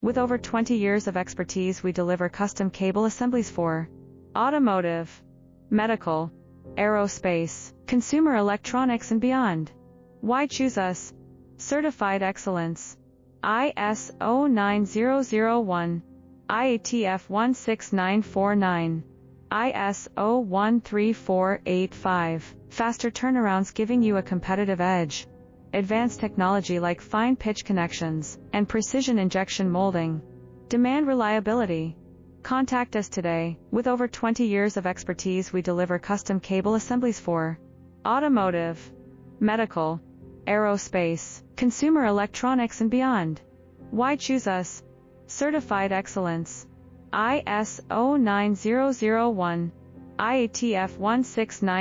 With over 20 years of expertise, we deliver custom cable assemblies for automotive, medical, aerospace, consumer electronics, and beyond. Why choose us? Certified excellence. ISO 9001, IATF 16949, ISO 13485. Faster turnarounds, giving you a competitive edge. Advanced technology like fine pitch connections and precision injection molding. Demand reliability. Contact us today. With over 20 years of expertise, we deliver custom cable assemblies for automotive, medical, aerospace, consumer electronics, and beyond. Why choose us? Certified excellence. ISO 9001, IATF 16949.